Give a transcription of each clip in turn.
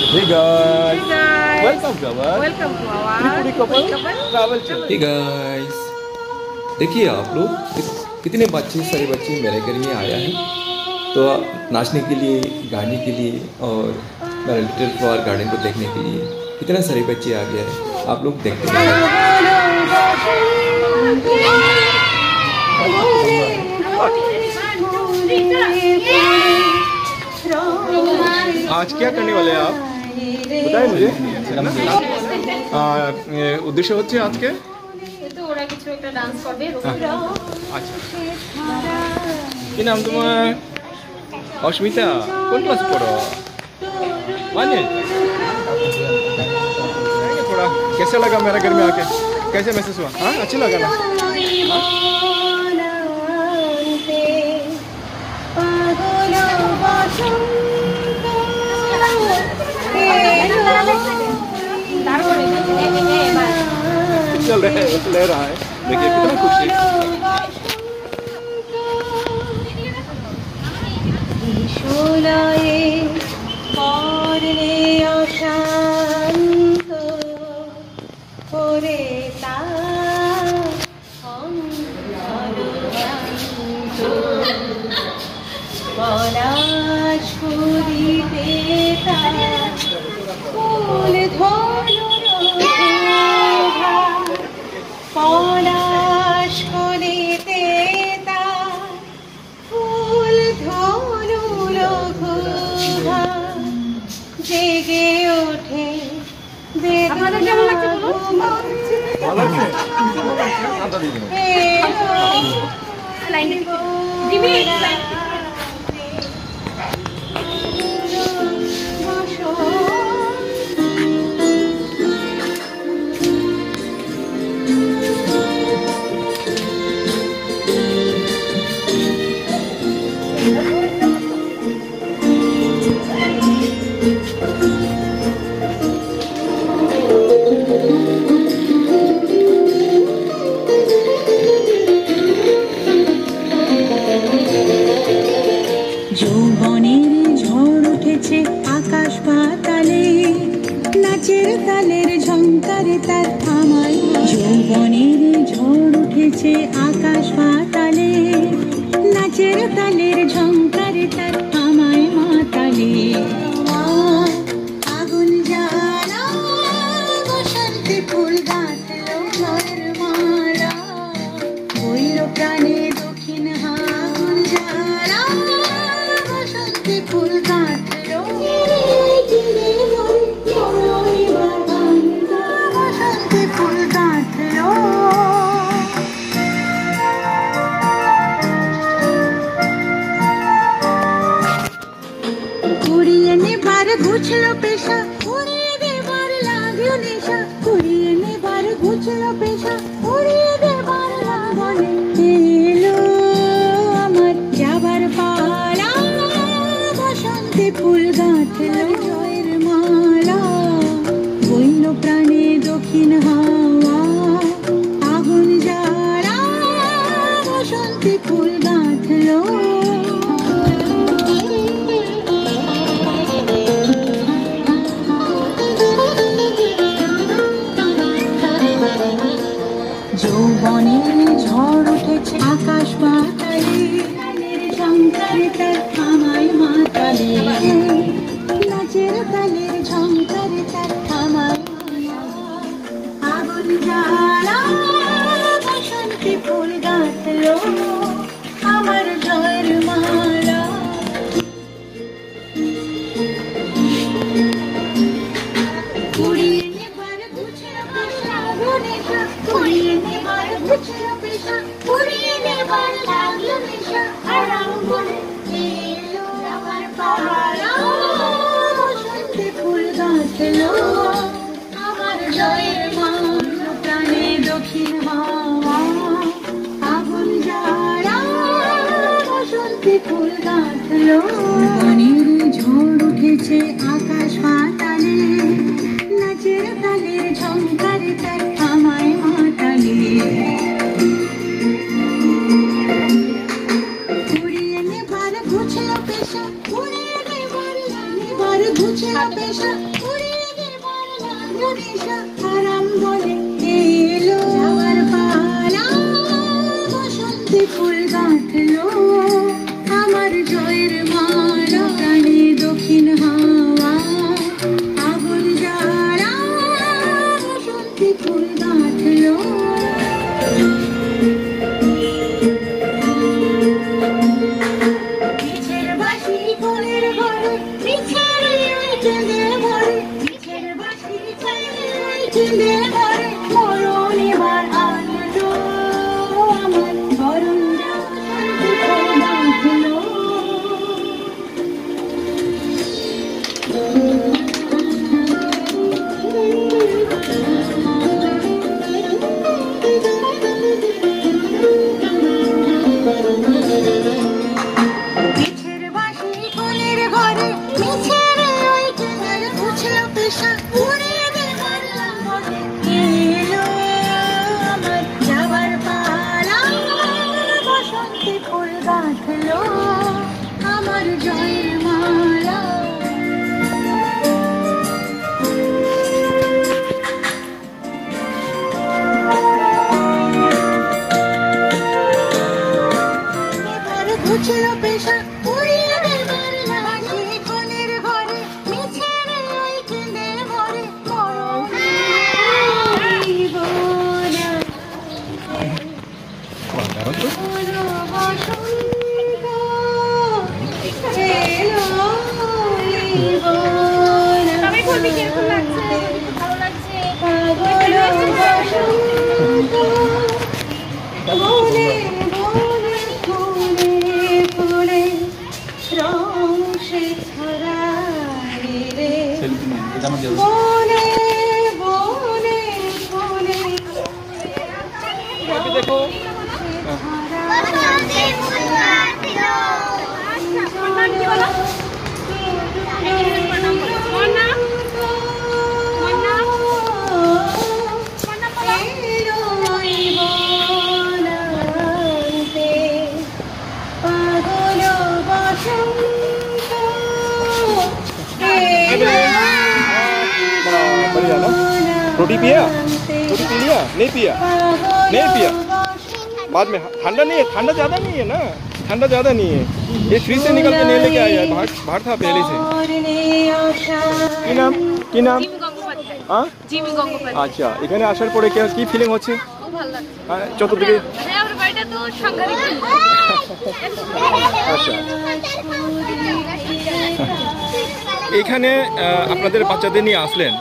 Hey guys. Hey guys. Welcome to our Welcome to our Tripuri couple travel channel. Hey guys, देखिए आप लोग कितने सारे बच्चे मेरे घर में आया है। तो नाचने के लिए, गाने के लिए और मेरा लिटिल फ्लावर गार्डन को देखने के लिए कितने सारे बच्चे आ गए हैं। आप लोग देखते हैं। आज क्या करने वाले हैं आप? बताएं मुझे। उद्देश्य হচ্ছে আজকে তো ওরা কিছু একটা ডান্স করবে। আচ্ছা, কি নাম তোমার? অস্মিতা, কোন ক্লাস পড়ো? माने थोड़ा कैसा लगा मेरा घर में आके? कैसे महसूस हुआ? हाँ, अच्छा लगा ना? चल रहा है, ले रहा है, देखिए कितना खुशी। জেগে ওঠে আপনাদের কেমন লাগছে বলুন? ভালো লাগছে? লাইন দিবি লাইন আকাশ পাতালে নাচের তালের ঝংকারে তার আমায় যৌবনের ঝড় উঠেছে আকাশ পাতালে নাচের তালের ঝংকারে তার আমায় মাতালে আগুন জ্বালা বসন্তে ফুল গাঁথলো ঘরের মালা বইল প্রাণে দক্ষিণ আগুন জ্বালা বসন্তে ফুল গাঁথলো ঘুচলো পেশা উড়িয়ে দেবার লাগলো নেশা উড়িয়ে নেবার ঘুচলো পেশা উড়িয়ে দেবার লাগলো এলো আমার যাবার পালা বসন্তে ফুল গাঁথলো জয়ের মালা বইল প্রাণে দক্ষিণ হাওয়া আগুন জ্বালা বসন্তে ফুল গাঁথলো যৌবনের ঝড় উঠেছে আকাশ পাতালে ঝংকারে তার আমায় মাতালে নাচের তালের ঝংকারে তার আমায় আগুন জ্বালা বসন্তে ফুল গাঁথলো আমার জয়ের মালা উড়িয়ে নেবার ঘুচলো পেশা উড়িয়ে নেবার ঘুচলো পেশা উড়িয়ে নেবার লাগলো নেশা আরাম বলে এলো আমার পালা বসন্তে ফুল গাঁথলো আমার জয়ের মালা প্রাণে দক্ষিণ হাওয়া আগুন জ্বালা বসন্তে ফুল গাঁথলো বনের ঝড় উঠেছে আকাশ পাতালে নাচের তালের ঝংকারে তার আমায় মাতালে উড়িয়ে নেবার ঘুচলো পেশা উড়িয়ে নেবার ঘুচলো পেশা পেশা উড়িয়ে দেবার লাগলো নেশা আরাম বলে এলো যাওয়ার পালা বসন্তে ফুল গাঁথলো আমার জয়ের মালা প্রাণে দক্ষিণ হাওয়া আগুন জ্বালা বসন্তে ফুল গাঁথলো মিছের বাঁশি কোলের ঘরে মিছের ওই কেঁদে মরে মিছের বাঁশি কোলের ওই কেঁদে মরে মরণ এবার আনলো আমার বরণ বাঁধলো মিছের বাঁশি কোলের ঘরে মিছের ওই কেঁদের বুঝলো পেশা উড়িয়ে দেবার লাগলো এলো আমার যাবার পালা বসন্তে ফুল গাঁথলো আমার জয়ের মালা এবার বুঝলো পেশা উড়িয়ে দেবার লাগলো কোলের ঘরে মিছের ওই কেঁদে মরে মরণ জীবনা হলো বসন্ত এলো জীবনা সবাই বলবি কিরকম লাগছে, ভালো লাগছে। পাগল বসন্ত বনে বনে ফুলে ফুলে রং সে ছড়ায় রে বনে বনে ফুলে দেখো পাগল বসন্ত बढ़िया ना रोटी पिया रोटी पी लिया नहीं पिया नहीं पिया बाद में ठंडा नहीं है ठंडा ज़्यादा नहीं है ना ठंडा ज़्यादा नहीं है ये फ्रिज से निकल के नहीं लेके आया है बाहर था पहले से কি নাম কি নাম জিমি গঙ্গোপাধ্যায়। हाँ জিমি গঙ্গোপাধ্যায়। আচ্ছা এখানে আসার পরে কি ফিলিং হচ্ছে খুব ভালো লাগছে। চতুর্দিকে মানে আমার বাড়িটা তো সাংঘাতিক। আচ্ছা এখানে আপনাদের বাচ্চাদের নিয়ে আসলেন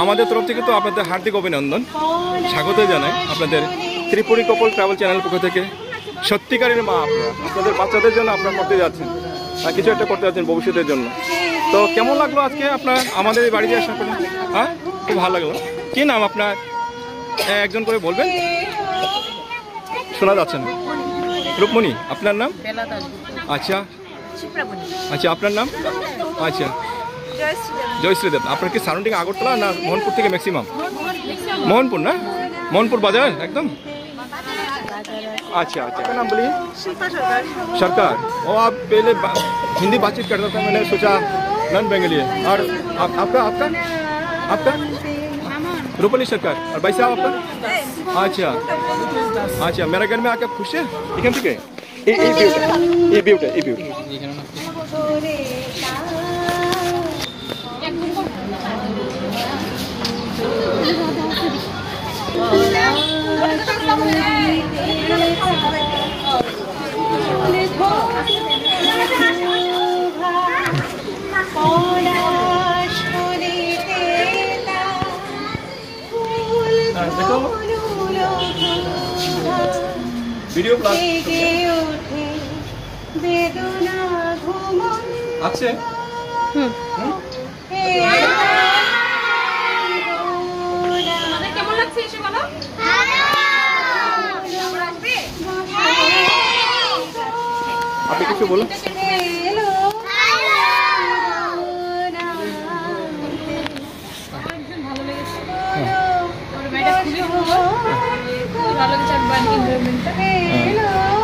আমাদের তরফ থেকে তো আপনাদের হার্দিক অভিনন্দন স্বাগত জানাই আপনাদের ত্রিপুরী কপল ট্রাভেল চ্যানেল পক্ষ থেকে সত্যিকারের মা আপনারা আপনাদের বাচ্চাদের জন্য আপনারা করতে যাচ্ছেন কিছু একটা করতে যাচ্ছেন ভবিষ্যতের জন্য তো কেমন লাগলো আজকে আপনার আমাদের এই বাড়িতে আসার পরে হ্যাঁ খুব ভালো লাগলো কী নাম আপনার একজন করে বলবেন শোনা যাচ্ছে না রূপমণি আপনার নাম আচ্ছা আচ্ছা আপনার নাম আচ্ছা জয়শ্রী দেব আপনার কি সারাউন্ডিং আগরতলা না মোহনপুর থেকে ম্যাক্সিমাম मोहनपुर ना मोहनपुर बाजार एकदम अच्छा अच्छा क्या नाम बोलिए सरकार और आप पहले हिंदी बातचीत करता था मैंने सोचा नॉन बंगाली है और आपका आपका आपका रूपली सरकार और भाई साहब आपका अच्छा अच्छा मेरा घर में आके खुश है ठीक है ये ब्यूटी वीडियो क्लास अच्छे কেমন লাগছে এসে বলো? আপনি কিছু বলুন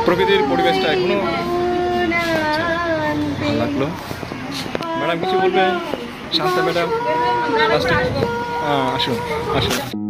প্রকৃতির পরিবেশটা এখনো ভালো লাগলো ম্যাডাম কিছু বলবেন শান্তা ম্যাডাম আসুন আসুন।